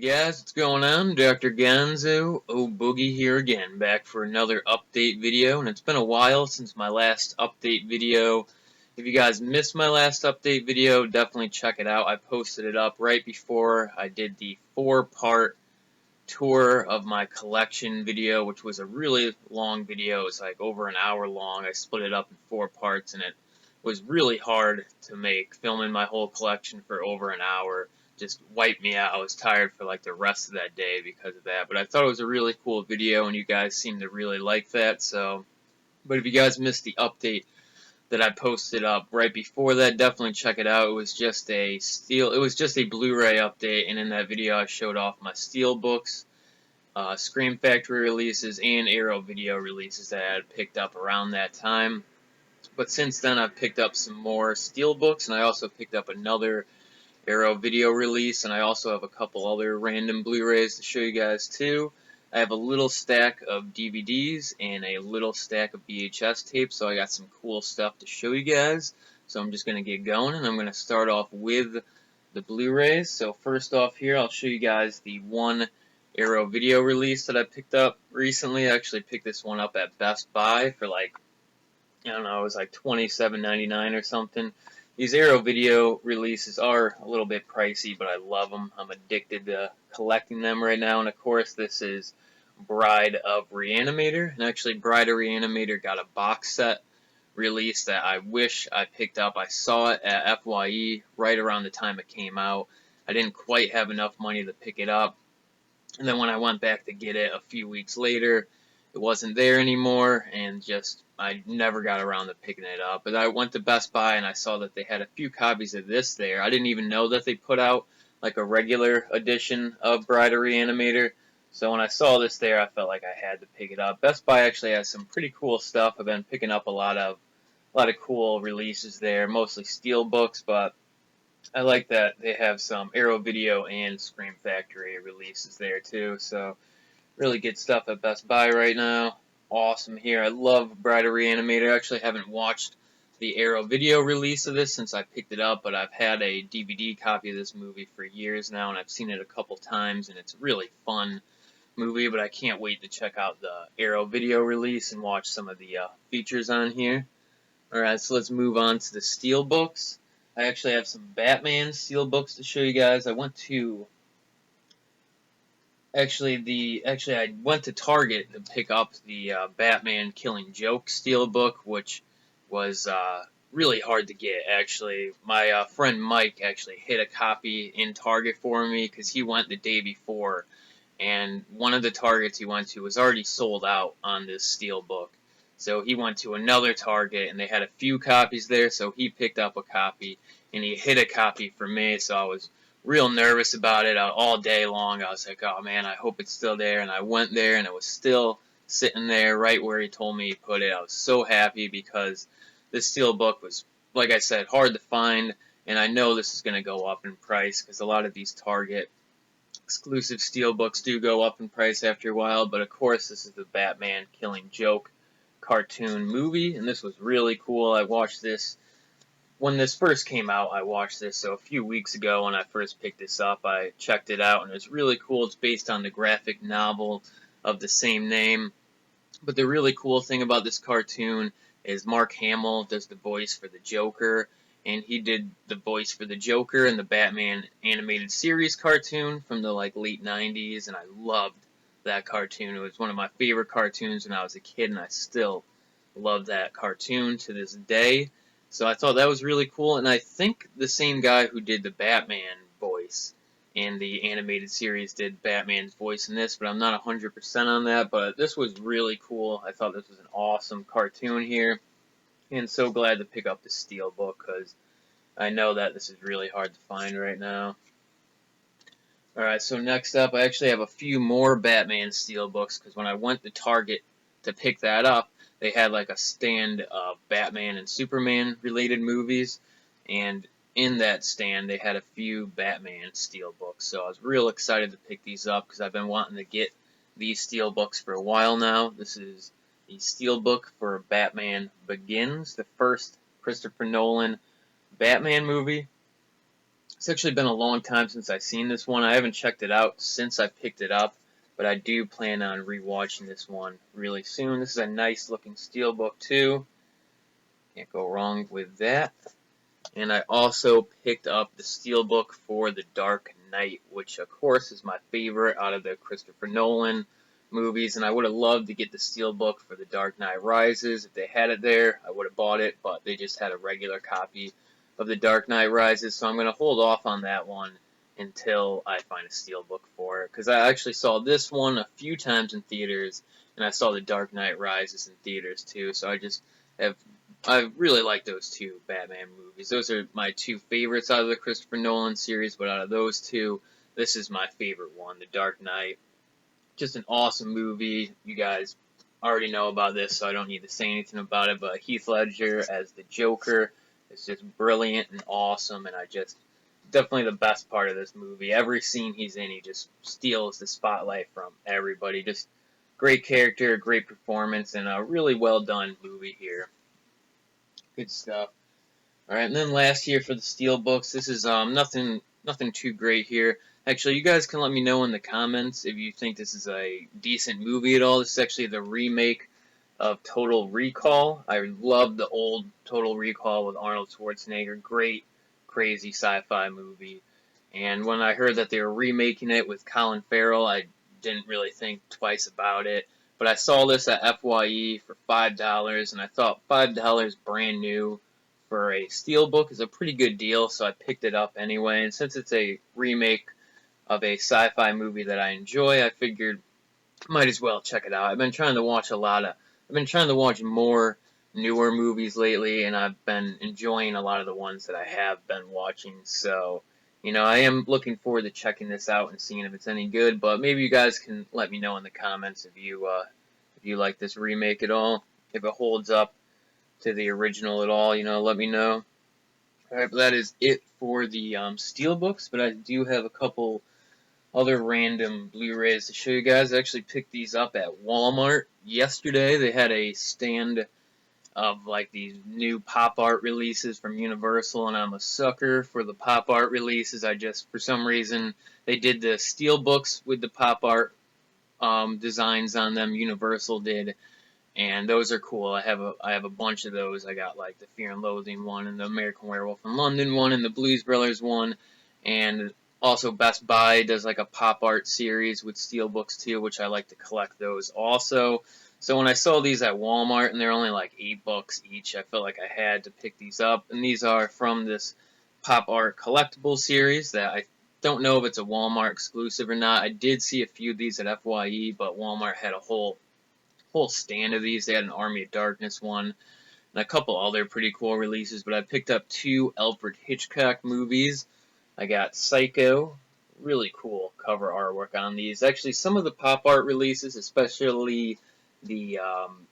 Hey guys, what's going on? Dr. Gonzo, Boogie here again, back for another update video, and it's been a while since my last update video. If you guys missed my last update video, definitely check it out. I posted it up right before I did the 4-part tour of my collection video, which was a really long video. It was like over an hour long. I split it up in 4 parts, and it was really hard to make. Filming my whole collection for over an hour just wiped me out. I was tired for like the rest of that day because of that. But I thought it was a really cool video, and you guys seem to really like that. But if you guys missed the update that I posted up right before that, definitely check it out. It was just a Blu-ray update, and in that video I showed off my Steelbooks, Scream Factory releases, and Arrow video releases that I had picked up around that time. But since then I've picked up some more Steelbooks, and I also picked up another Arrow video release, and I also have a couple other random Blu-rays to show you guys too. I have a little stack of DVDs and a little stack of VHS tapes, so I got some cool stuff to show you guys. So I'm just going to get going, and I'm going to start off with the Blu-rays. So first off here, I'll show you guys the one Arrow video release that I picked up recently. I actually picked this one up at Best Buy for like, I don't know, it was like $27.99 or something. These Arrow video releases are a little bit pricey, but I love them. I'm addicted to collecting them right now. And of course, this is Bride of Re-Animator. And actually, Bride of Re-Animator got a box set release that I wish I picked up. I saw it at FYE right around the time it came out. I didn't quite have enough money to pick it up. And then when I went back to get it a few weeks later, it wasn't there anymore, and just I never got around to picking it up. But I went to Best Buy and I saw that they had a few copies of this there. I didn't even know that they put out like a regular edition of Bride of Re-Animator. So when I saw this there, I felt like I had to pick it up. Best Buy actually has some pretty cool stuff. I've been picking up a lot of cool releases there, mostly Steelbooks, but I like that they have some Arrow Video and Scream Factory releases there too. So really good stuff at Best Buy right now. Awesome here. I love Bride of Re-Animator. I actually haven't watched the Arrow video release of this since I picked it up, but I've had a DVD copy of this movie for years now, and I've seen it a couple times, and it's a really fun movie, but I can't wait to check out the Arrow video release and watch some of the features on here. Alright, so let's move on to the Steelbooks. I actually have some Batman Steelbooks to show you guys. I went to I went to Target to pick up the Batman Killing Joke Steelbook, which was really hard to get. Actually, my friend Mike actually hid a copy in Target for me because he went the day before, and one of the Targets he went to was already sold out on this Steelbook. So he went to another Target, and they had a few copies there, so he picked up a copy, and he hid a copy for me, so I was real nervous about it all day long. I was like, oh man, I hope it's still there. And I went there, and it was still sitting there right where he told me he put it. I was so happy because this Steelbook was, like I said, hard to find, and I know this is going to go up in price because a lot of these Target exclusive Steelbooks do go up in price after a while. But of course, this is the Batman Killing Joke cartoon movie, and this was really cool. I watched this when this first came out. I watched this, so a few weeks ago when I first picked this up, I checked it out, and it's really cool. It's based on the graphic novel of the same name. But the really cool thing about this cartoon is Mark Hamill does the voice for the Joker, and he did the voice for the Joker in the Batman animated series cartoon from the late 90s, and I loved that cartoon. It was one of my favorite cartoons when I was a kid, and I still love that cartoon to this day. So I thought that was really cool, and I think the same guy who did the Batman voice in the animated series did Batman's voice in this, but I'm not 100% on that. But this was really cool. I thought this was an awesome cartoon here, and so glad to pick up the Steelbook because I know that this is really hard to find right now. Alright, so next up, I actually have a few more Batman Steelbooks because when I went to Target to pick that up, they had like a stand of Batman and Superman related movies, and in that stand they had a few Batman Steelbooks. So I was real excited to pick these up because I've been wanting to get these Steelbooks for a while now. This is the Steelbook for Batman Begins, the first Christopher Nolan Batman movie. It's actually been a long time since I've seen this one. I haven't checked it out since I picked it up, but I do plan on rewatching this one really soon. This is a nice looking steelbook too. Can't go wrong with that. And I also picked up the steelbook for The Dark Knight, which of course is my favorite out of the Christopher Nolan movies, and I would have loved to get the steelbook for The Dark Knight Rises. If they had it there, I would have bought it, but they just had a regular copy of The Dark Knight Rises, so I'm going to hold off on that one until I find a steelbook for it, because I actually saw this one a few times in theaters, and I saw The Dark Knight Rises in theaters too, so I really like those two Batman movies. Those are my two favorites out of the Christopher Nolan series, but out of those two, this is my favorite one, The Dark Knight. Just an awesome movie. You guys already know about this, so I don't need to say anything about it, but Heath Ledger as the Joker is just brilliant and awesome, and definitely the best part of this movie. Every scene he's in, he just steals the spotlight from everybody. Just great character, great performance, and a really well done movie here. Good stuff. Alright, and then last year for the Steelbooks, this is nothing too great here. Actually, you guys can let me know in the comments if you think this is a decent movie at all. This is actually the remake of Total Recall. I love the old Total Recall with Arnold Schwarzenegger. Great, crazy sci-fi movie. And when I heard that they were remaking it with Colin Farrell, I didn't really think twice about it. But I saw this at FYE for $5, and I thought $5 brand new for a steelbook is a pretty good deal, so I picked it up anyway. And since it's a remake of a sci-fi movie that I enjoy, I figured might as well check it out. I've been trying to watch more newer movies lately, and I've been enjoying a lot of the ones that I have been watching. So, I am looking forward to checking this out and seeing if it's any good. But maybe you guys can let me know in the comments if you like this remake at all, if it holds up to the original at all. Let me know. Alright, but that is it for the steelbooks, but I do have a couple other random Blu-rays to show you guys. I actually picked these up at Walmart yesterday. They had a stand of like these new pop art releases from Universal, and I'm a sucker for the pop art releases. For some reason, they did the steelbooks with the pop art designs on them. Universal did, and those are cool. I have a bunch of those. I got like the Fear and Loathing one, and the American Werewolf in London one, and the Blues Brothers one, and also Best Buy does like a pop art series with steelbooks too, which I like to collect those also. So when I saw these at Walmart, and they're only like $8 each, I felt like I had to pick these up. And these are from this pop art collectible series that I don't know if it's a Walmart exclusive or not. I did see a few of these at FYE, but Walmart had a whole stand of these. They had an Army of Darkness one and a couple other pretty cool releases, but I picked up two Alfred Hitchcock movies. I got Psycho, really cool cover artwork on these. Actually, some of the pop art releases, especially the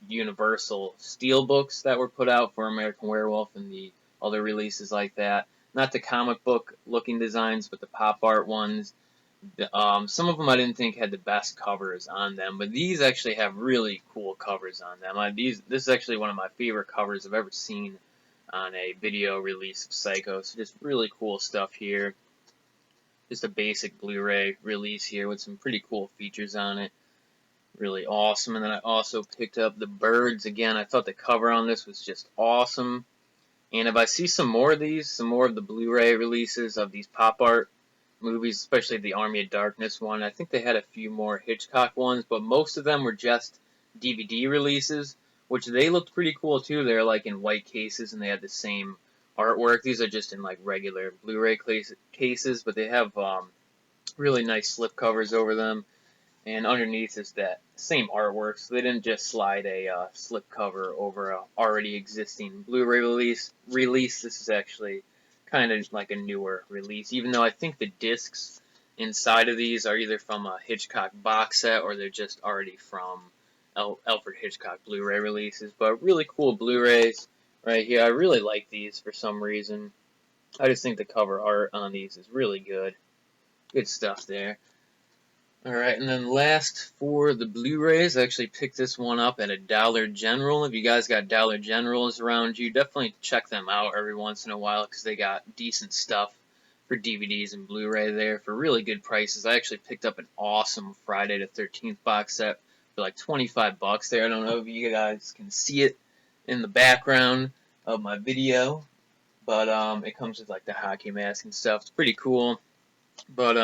Universal Steelbooks that were put out for American Werewolf and the other releases like that. Not the comic book looking designs, but the pop art ones. Some of them I didn't think had the best covers on them, but these actually have really cool covers on them. This is actually one of my favorite covers I've ever seen on a video release of Psycho. So just really cool stuff here. Just a basic Blu-ray release here with some pretty cool features on it. Really awesome. And then I also picked up The Birds again. I thought the cover on this was just awesome. And if I see some more of these, some more of the Blu-ray releases of these pop art movies, especially the Army of Darkness one, I think they had a few more Hitchcock ones, but most of them were just DVD releases, which they looked pretty cool too. They're like in white cases and they had the same artwork. These are just in like regular Blu-ray cases, but they have really nice slip covers over them, and underneath is that same artwork, so they didn't just slide a slip cover over a already existing Blu-ray release. This is actually kind of like a newer release, even though I think the discs inside of these are either from a Hitchcock box set or they're just already from Alfred Hitchcock Blu-ray releases. But really cool Blu-rays right here. I really like these for some reason. I just think the cover art on these is really good. Good stuff there. Alright, and then last for the Blu-rays, I actually picked this one up at a Dollar General. If you guys got Dollar Generals around you, definitely check them out every once in a while because they got decent stuff for DVDs and Blu-ray there for really good prices. I actually picked up an awesome Friday the 13th box set for like 25 bucks there. I don't know if you guys can see it in the background of my video, but it comes with like the hockey mask and stuff. It's pretty cool. But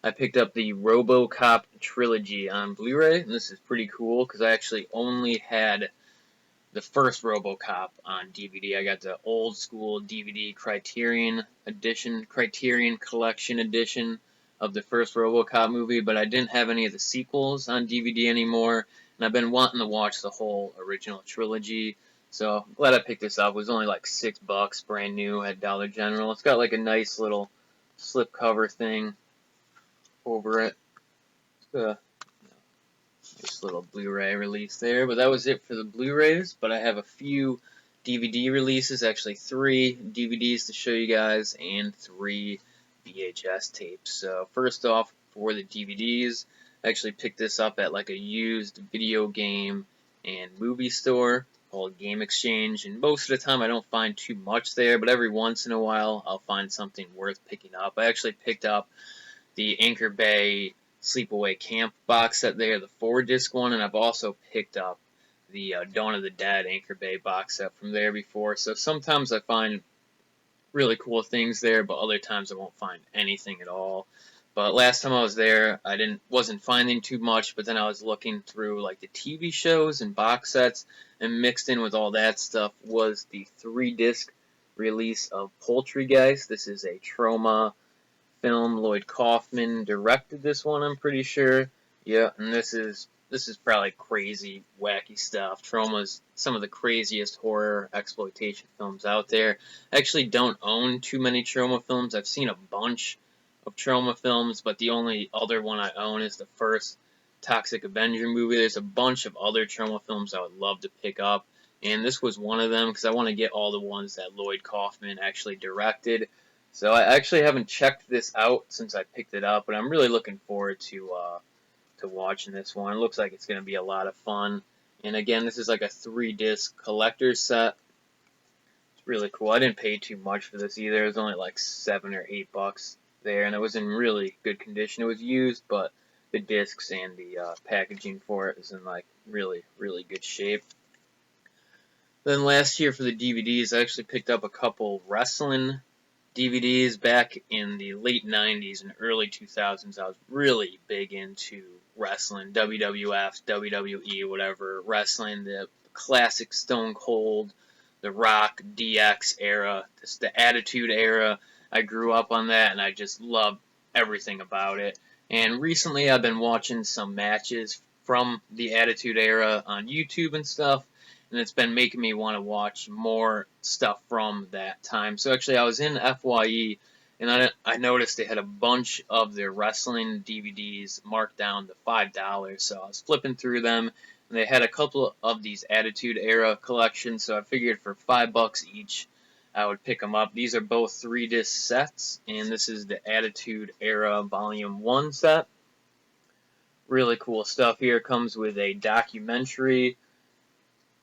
I picked up the RoboCop trilogy on Blu-ray, and this is pretty cool because I actually only had the first RoboCop on DVD. I got the old school DVD Criterion edition, Criterion Collection edition of the first RoboCop movie, but I didn't have any of the sequels on DVD anymore, and I've been wanting to watch the whole original trilogy. So I'm glad I picked this up. It was only like $6, brand new at Dollar General. It's got like a nice little slipcover thing over it. Nice little Blu-ray release there, but that was it for the Blu-rays. But I have a few DVD releases, actually 3 DVDs to show you guys, and 3 VHS tapes. So first off, for the DVDs, I actually picked this up at like a used video game and movie store called Game Exchange, and most of the time I don't find too much there, but every once in a while I'll find something worth picking up. I actually picked up the Anchor Bay Sleepaway Camp box set there, the 4-disc one, and I've also picked up the Dawn of the Dead Anchor Bay box set from there before. So sometimes I find really cool things there, but other times I won't find anything at all. But last time I was there, I wasn't finding too much, but then I was looking through like the TV shows and box sets, and mixed in with all that stuff was the 3-disc release of Poultry Guys. This is a Troma film. Lloyd Kaufman directed this one, I'm pretty sure. Yeah, and this is probably crazy, wacky stuff. Troma's some of the craziest horror exploitation films out there. I actually don't own too many Troma films. I've seen a bunch of Troma films, but the only other one I own is the first Toxic Avenger movie. There's a bunch of other Troma films I would love to pick up, and this was one of them because I want to get all the ones that Lloyd Kaufman actually directed. So I actually haven't checked this out since I picked it up, but I'm really looking forward to watching this one. It looks like it's going to be a lot of fun. And again, this is like a 3-disc collector's set. It's really cool. I didn't pay too much for this either. It was only like $7 or $8 there, and it was in really good condition. It was used, but the discs and the packaging for it is in like really, really good shape. Then last year for the DVDs, I actually picked up a couple wrestling DVDs back in the late 90s and early 2000s. I was really big into wrestling, WWF, WWE, whatever, wrestling, the classic Stone Cold, The Rock, DX era, just the Attitude era. I grew up on that, and I just loved everything about it. And recently I've been watching some matches from the Attitude era on YouTube and stuff, and it's been making me want to watch more stuff from that time. So actually, I was in FYE, and I noticed they had a bunch of their wrestling DVDs marked down to $5. So I was flipping through them, and they had a couple of these Attitude Era collections. So I figured for $5 each, I would pick them up. These are both 3-disc sets, and this is the Attitude Era Volume 1 set. Really cool stuff here. It comes with a documentary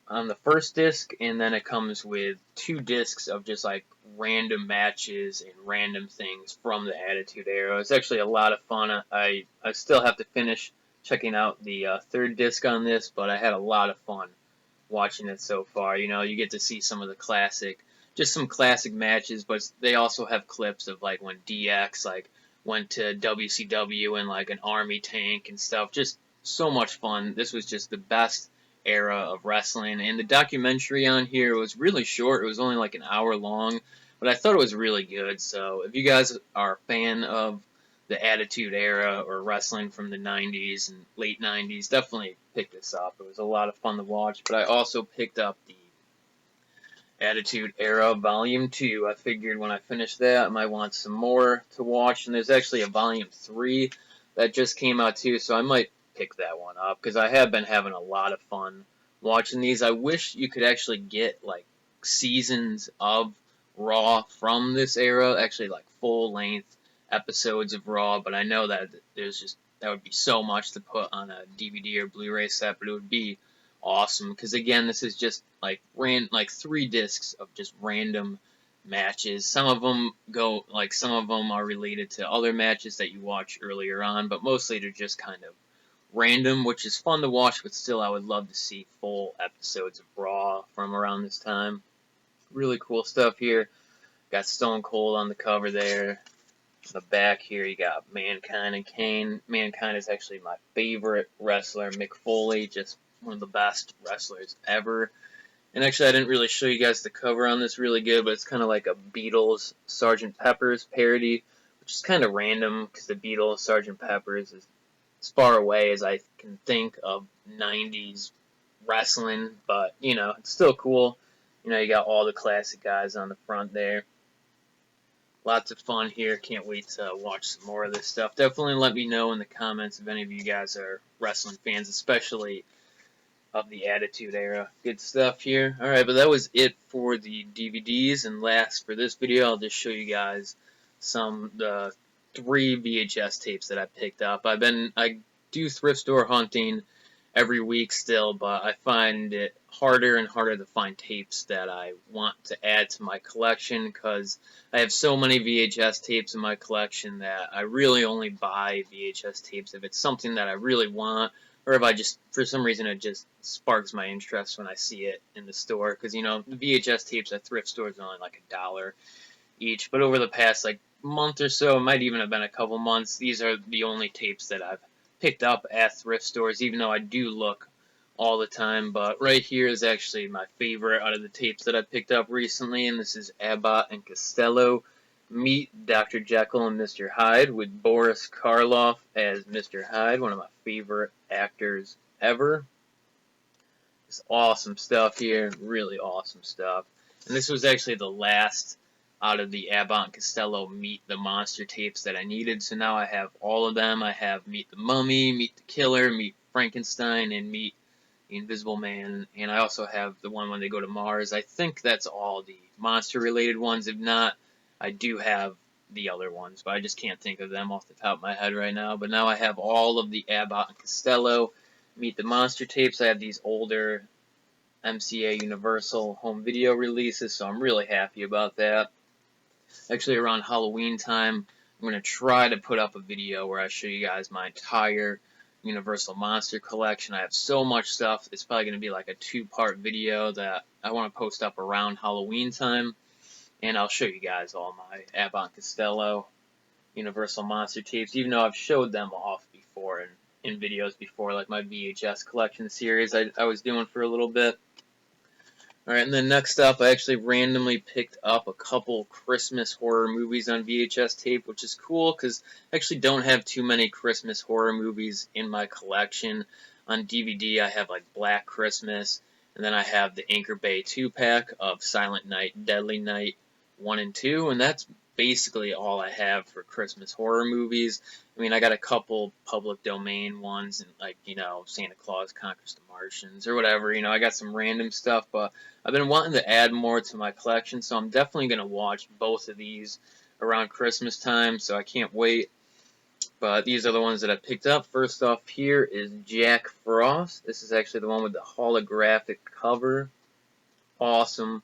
on the first disc, and then it comes with 2 discs of just like random matches and random things from the Attitude Era. It's actually a lot of fun. I still have to finish checking out the 3rd disc on this, but I had a lot of fun watching it so far. You know, you get to see some of the just some classic matches, but they also have clips of like when DX like went to WCW in like an army tank and stuff. Just so much fun. This was just the best era of wrestling, and the documentary on here was really short. It was only like an hour long, but I thought it was really good. So if you guys are a fan of the Attitude Era or wrestling from the 90s and late 90s, definitely pick this up. It was a lot of fun to watch. But I also picked up the Attitude Era Volume 2. I figured when I finished that, I might want some more to watch, and there's actually a Volume 3 that just came out too, so I might pick that one up, because I have been having a lot of fun watching these. I wish you could actually get like seasons of Raw from this era, actually like full-length episodes of Raw, but I know that that would be so much to put on a DVD or Blu-ray set, but it would be awesome, because again, this is just like 3 discs of just random matches. Some of them go, like, some of them are related to other matches that you watch earlier on, but mostly they're just kind of random, which is fun to watch, but still I would love to see full episodes of Raw from around this time. Really cool stuff here. Got Stone Cold on the cover there. On the back here, you got Mankind and Kane. Mankind is actually my favorite wrestler. Mick Foley, just one of the best wrestlers ever. And actually, I didn't really show you guys the cover on this really good, but it's kind of like a Beatles Sgt. Pepper's parody, which is kind of random because the Beatles Sgt. Pepper's is as far away as I can think of 90s wrestling, but, you know, it's still cool. You know, you got all the classic guys on the front there. Lots of fun here. Can't wait to watch some more of this stuff. Definitely let me know in the comments if any of you guys are wrestling fans, especially of the Attitude Era. Good stuff here. Alright, but that was it for the DVDs. And last for this video, I'll just show you guys the 3 VHS tapes that I picked up. I do thrift store hunting every week still, but I find it harder and harder to find tapes that I want to add to my collection because I have so many VHS tapes in my collection that I really only buy VHS tapes if it's something that I really want, or if I just, for some reason, it just sparks my interest when I see it in the store. Because, you know, the VHS tapes at thrift stores are only like $1 each. But over the past, like, month or so, it might even have been a couple months, these are the only tapes that I've picked up at thrift stores, even though I do look all the time. But right here is actually my favorite out of the tapes that I picked up recently, and this is Abba and Costello Meet Dr. Jekyll and Mr. Hyde, with Boris Karloff as Mr. Hyde, one of my favorite actors ever. Just awesome stuff here, really awesome stuff. And this was actually the last out of the Abba and Costello Meet the Monster tapes that I needed, so now I have all of them. I have Meet the Mummy, Meet the Killer, Meet Frankenstein, and Meet the Invisible Man, and I also have the one when they go to Mars. I think that's all the monster-related ones. If not, I do have the other ones, but I just can't think of them off the top of my head right now. But now I have all of the Abba and Costello Meet the Monster tapes. I have these older MCA Universal home video releases, so I'm really happy about that. Actually, around Halloween time, I'm going to try to put up a video where I show you guys my entire Universal Monster collection. I have so much stuff. It's probably going to be like a 2-part video that I want to post up around Halloween time, and I'll show you guys all my Abba and Costello Universal Monster tapes, even though I've showed them off before in videos before, like my VHS collection series I was doing for a little bit. Alright, and then next up, I actually randomly picked up a couple Christmas horror movies on VHS tape, which is cool because I actually don't have too many Christmas horror movies in my collection. On DVD, I have like Black Christmas, and then I have the Anchor Bay 2-pack of Silent Night, Deadly Night 1 and 2, and that's basically all I have for Christmas horror movies. I mean, I got a couple public domain ones, and like, you know, Santa Claus Conquers the Martians or whatever. You know, I got some random stuff, but I've been wanting to add more to my collection, so I'm definitely going to watch both of these around Christmas time, so I can't wait. But these are the ones that I picked up. First off here is Jack Frost. This is actually the one with the holographic cover. Awesome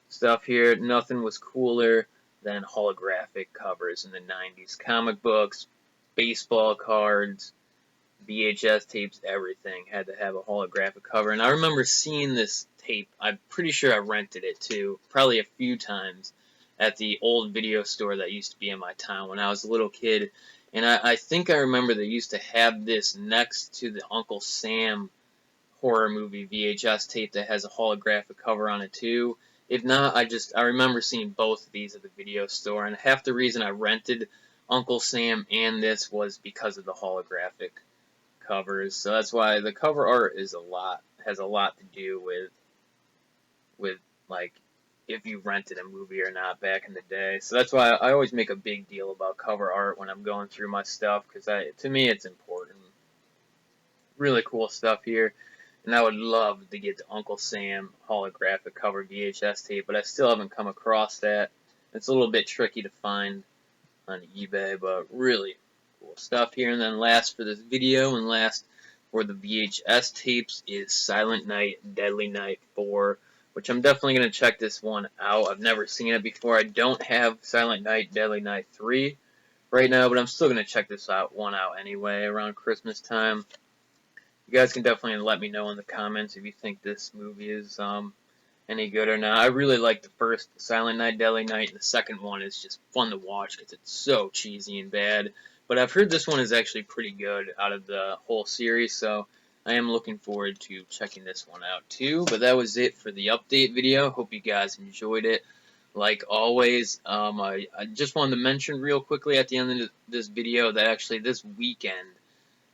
stuff here. Nothing was cooler than holographic covers in the 90s. Comic books, baseball cards, VHS tapes, everything had to have a holographic cover. And I remember seeing this tape. I'm pretty sure I rented it too, probably a few times, at the old video store that used to be in my town when I was a little kid. And I think I remember they used to have this next to the Uncle Sam horror movie VHS tape that has a holographic cover on it too. If not, I remember seeing both of these at the video store, and half the reason I rented Uncle Sam and this was because of the holographic covers. So that's why the cover art has a lot to do with like if you rented a movie or not back in the day. So that's why I always make a big deal about cover art when I'm going through my stuff, because to me it's important. Really cool stuff here. And I would love to get the Uncle Sam holographic cover VHS tape, but I still haven't come across that. It's a little bit tricky to find on eBay, but really cool stuff here. And then last for this video and last for the VHS tapes is Silent Night, Deadly Night 4 which I'm definitely going to check this one out. I've never seen it before. I don't have Silent Night, Deadly Night 3 right now, but I'm still going to check this one out anyway around Christmas time. You guys can definitely let me know in the comments if you think this movie is any good or not. I really like the first Silent Night, Deadly Night, and the second one is just fun to watch because it's so cheesy and bad. But I've heard this one is actually pretty good out of the whole series, so I am looking forward to checking this one out too. But that was it for the update video. Hope you guys enjoyed it. Like always, I just wanted to mention real quickly at the end of this video that actually this weekend,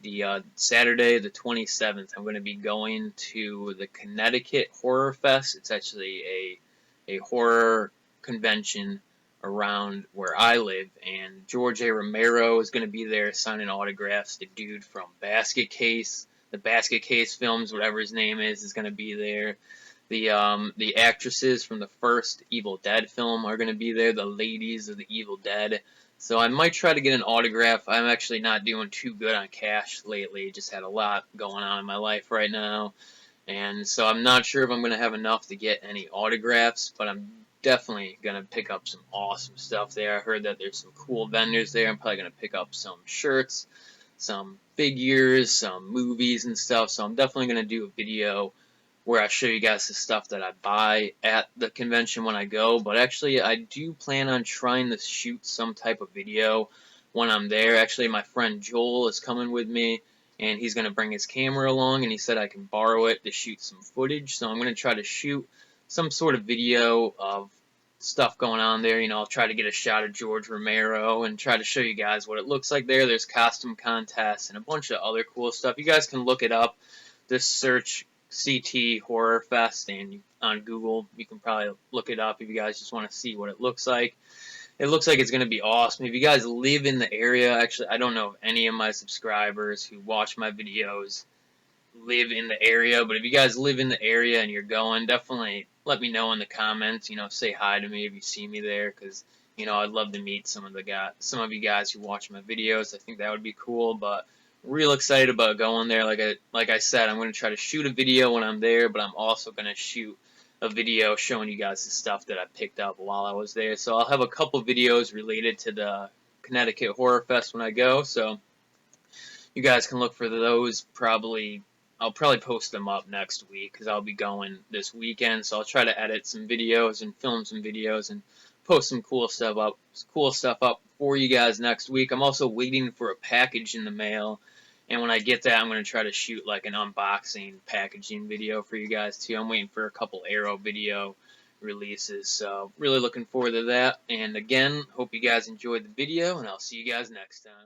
the Saturday the 27th, I'm going to be going to the Connecticut Horror Fest. It's actually a horror convention around where I live, and George A. Romero is going to be there signing autographs. The dude from the Basket Case films, whatever his name is going to be there. The actresses from the first Evil Dead film are going to be there. The ladies of the Evil Dead. So I might try to get an autograph. I'm actually not doing too good on cash lately. Just had a lot going on in my life right now. And so I'm not sure if I'm going to have enough to get any autographs, but I'm definitely going to pick up some awesome stuff there. I heard that there's some cool vendors there. I'm probably going to pick up some shirts, some figures, some movies and stuff. So I'm definitely going to do a video where I show you guys the stuff that I buy at the convention when I go. But actually, I do plan on trying to shoot some type of video when I'm there. Actually, my friend Joel is coming with me, and he's going to bring his camera along, and he said I can borrow it to shoot some footage. So I'm going to try to shoot some sort of video of stuff going on there. You know, I'll try to get a shot of George Romero and try to show you guys what it looks like there. There's costume contests and a bunch of other cool stuff. You guys can look it up. Just search CT Horror Fest and on Google. You can probably look it up if you guys just want to see what it looks like. It looks like it's going to be awesome. If you guys live in the area, actually, I don't know if any of my subscribers who watch my videos live in the area, but if you guys live in the area and you're going, definitely let me know in the comments. You know, say hi to me if you see me there, because you know I'd love to meet some of you guys who watch my videos. I think that would be cool. But real excited about going there. Like I said, I'm going to try to shoot a video when I'm there, but I'm also going to shoot a video showing you guys the stuff that I picked up while I was there. So I'll have a couple videos related to the Connecticut Horror Fest when I go. So you guys can look for those. I'll probably post them up next week because I'll be going this weekend. So I'll try to edit some videos and film some videos and post some cool stuff up for you guys next week. I'm also waiting for a package in the mail, and when I get that, I'm going to try to shoot like an unboxing packaging video for you guys too. I'm waiting for a couple Arrow video releases, so really looking forward to that. And again, hope you guys enjoyed the video, and I'll see you guys next time.